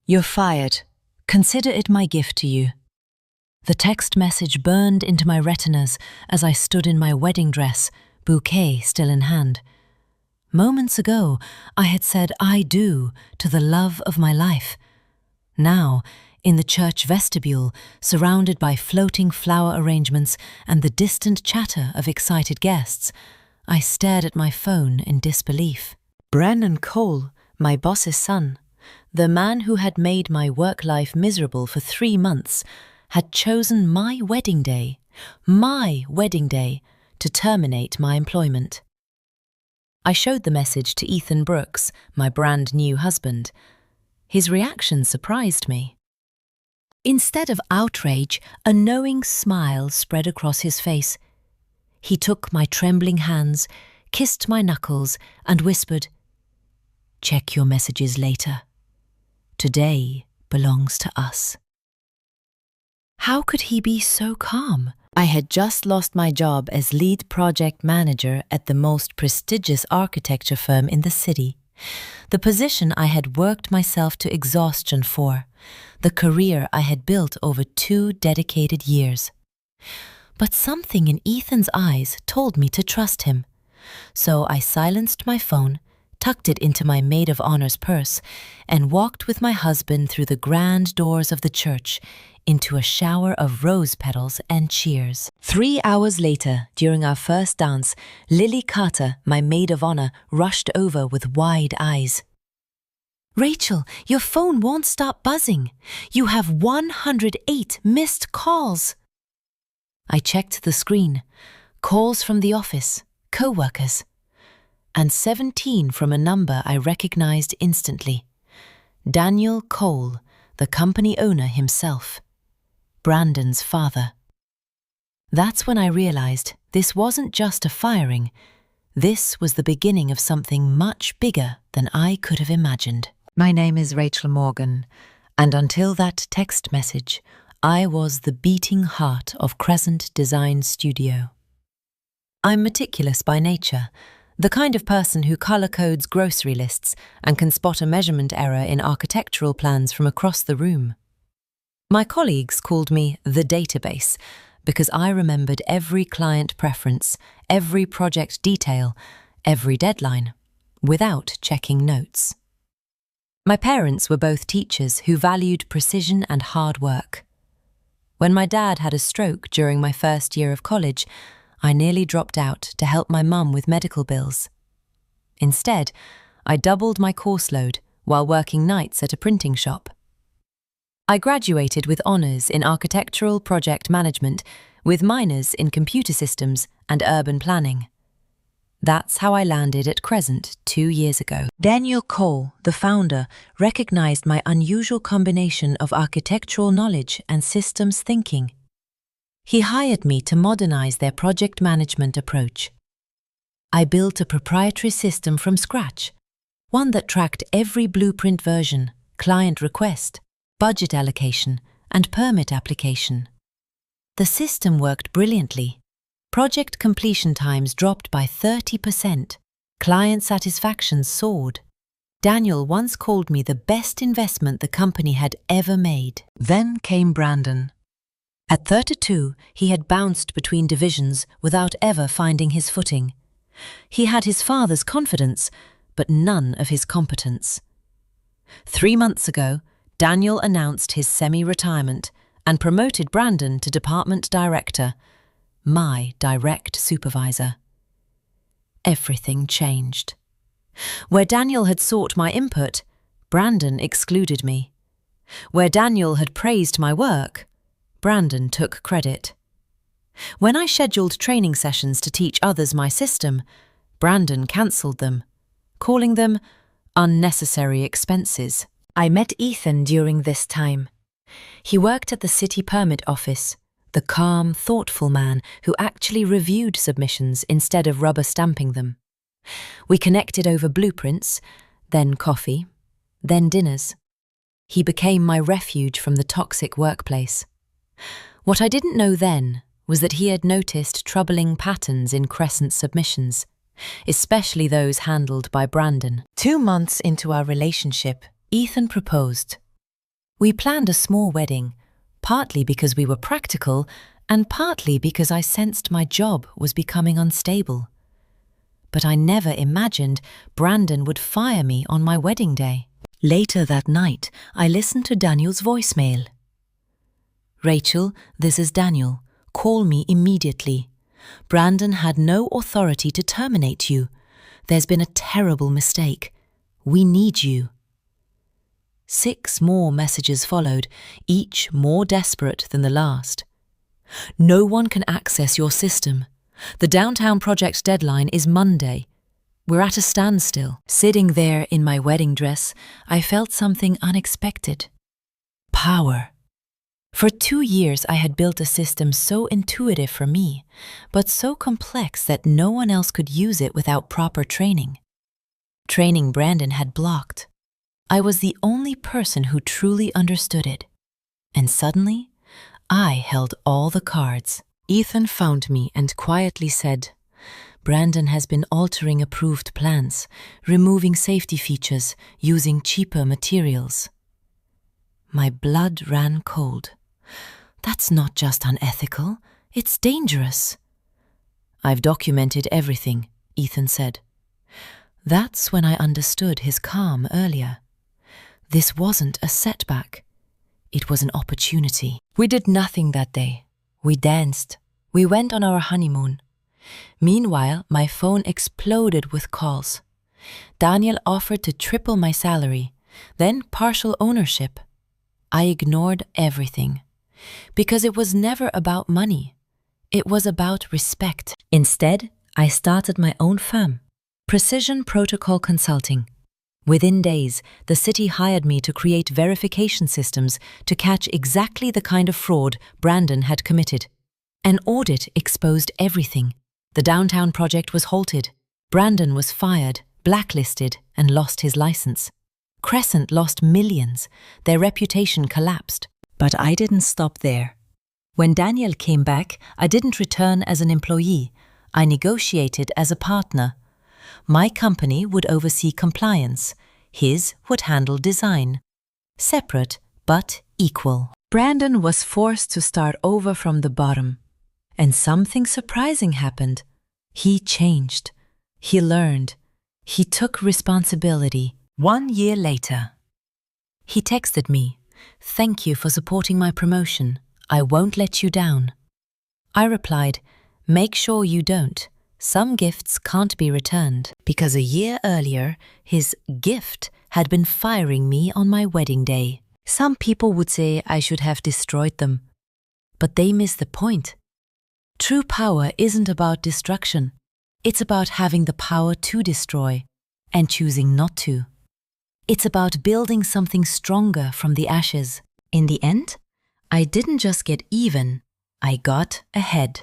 You're fired. Consider it my gift to you. The text message burned into my retinas as I stood in my wedding dress, bouquet still in hand. Moments ago, I had said I do to the love of my life. Now, in the church vestibule, surrounded by floating flower arrangements and the distant chatter of excited guests, I stared at my phone in disbelief. Brennan Cole, my boss's son, the man who had made my work life miserable for 3 months, had chosen my wedding day, to terminate my employment. I showed the message to Ethan Brooks, my brand new husband. His reaction surprised me. Instead of outrage, a knowing smile spread across his face. He took my trembling hands, kissed my knuckles, and whispered, "Check your messages later. Today belongs to us." How could he be so calm? I had just lost my job as lead project manager at the most prestigious architecture firm in the city. The position I had worked myself to exhaustion for, the career I had built over 2 dedicated years. But something in Ethan's eyes told me to trust him. So I silenced my phone, tucked it into my maid of honor's purse, and walked with my husband through the grand doors of the church into a shower of rose petals and cheers. 3 hours later, during our first dance, Lily Carter, my maid of honor, rushed over with wide eyes. "Rachel, your phone won't stop buzzing. You have 108 missed calls." I checked the screen. Calls from the office, co-workers, and 17 from a number I recognized instantly. Daniel Cole, the company owner himself. Brandon's father. That's when I realized this wasn't just a firing. This was the beginning of something much bigger than I could have imagined. My name is Rachel Morgan, and until that text message, I was the beating heart of Crescent Design Studio. I'm meticulous by nature, the kind of person who color codes grocery lists and can spot a measurement error in architectural plans from across the room. My colleagues called me the database because I remembered every client preference, every project detail, every deadline, without checking notes. My parents were both teachers who valued precision and hard work. When my dad had a stroke during my first year of college, I nearly dropped out to help my mum with medical bills. Instead, I doubled my course load while working nights at a printing shop. I graduated with honours in architectural project management, with minors in computer systems and urban planning. That's how I landed at Crescent 2 years ago. Daniel Cole, the founder, recognized my unusual combination of architectural knowledge and systems thinking. He hired me to modernize their project management approach. I built a proprietary system from scratch, one that tracked every blueprint version, client request, budget allocation, and permit application. The system worked brilliantly. Project completion times dropped by 30%. Client satisfaction soared. Daniel once called me the best investment the company had ever made. Then came Brandon. At 32, he had bounced between divisions without ever finding his footing. He had his father's confidence, but none of his competence. 3 months ago, Daniel announced his semi-retirement and promoted Brandon to department director, my direct supervisor. Everything changed. Where Daniel had sought my input, Brandon excluded me. Where Daniel had praised my work, Brandon took credit. When I scheduled training sessions to teach others my system, Brandon cancelled them, calling them unnecessary expenses. I met Ethan during this time. He worked at the city permit office, the calm, thoughtful man who actually reviewed submissions instead of rubber stamping them. We connected over blueprints, then coffee, then dinners. He became my refuge from the toxic workplace. What I didn't know then was that he had noticed troubling patterns in Crescent submissions, especially those handled by Brandon. 2 months into our relationship, Ethan proposed. We planned a small wedding, partly because we were practical and partly because I sensed my job was becoming unstable. But I never imagined Brandon would fire me on my wedding day. Later that night, I listened to Daniel's voicemail. "Rachel, this is Daniel. Call me immediately. Brandon had no authority to terminate you. There's been a terrible mistake. We need you." 6 more messages followed, each more desperate than the last. "No one can access your system. The downtown project deadline is Monday. We're at a standstill." Sitting there in my wedding dress, I felt something unexpected. Power. For 2 years I had built a system so intuitive for me, but so complex that no one else could use it without proper training. Training Brandon had blocked. I was the only person who truly understood it. And suddenly, I held all the cards. Ethan found me and quietly said, "Brandon has been altering approved plans, removing safety features, using cheaper materials." My blood ran cold. "That's not just unethical, it's dangerous." "I've documented everything," Ethan said. That's when I understood his calm earlier. This wasn't a setback. It was an opportunity. We did nothing that day. We danced. We went on our honeymoon. Meanwhile, my phone exploded with calls. Daniel offered to triple my salary, then partial ownership. I ignored everything, because it was never about money. It was about respect. Instead, I started my own firm, Precision Protocol Consulting. Within days, the city hired me to create verification systems to catch exactly the kind of fraud Brandon had committed. An audit exposed everything. The downtown project was halted. Brandon was fired, blacklisted, and lost his license. Crescent lost millions. Their reputation collapsed. But I didn't stop there. When Daniel came back, I didn't return as an employee. I negotiated as a partner. My company would oversee compliance. His would handle design. Separate, but equal. Brandon was forced to start over from the bottom. And something surprising happened. He changed. He learned. He took responsibility. 1 year later, he texted me, "Thank you for supporting my promotion. I won't let you down." I replied, "Make sure you don't. Some gifts can't be returned." Because a year earlier, his gift had been firing me on my wedding day. Some people would say I should have destroyed them. But they miss the point. True power isn't about destruction. It's about having the power to destroy and choosing not to. It's about building something stronger from the ashes. In the end, I didn't just get even, I got ahead.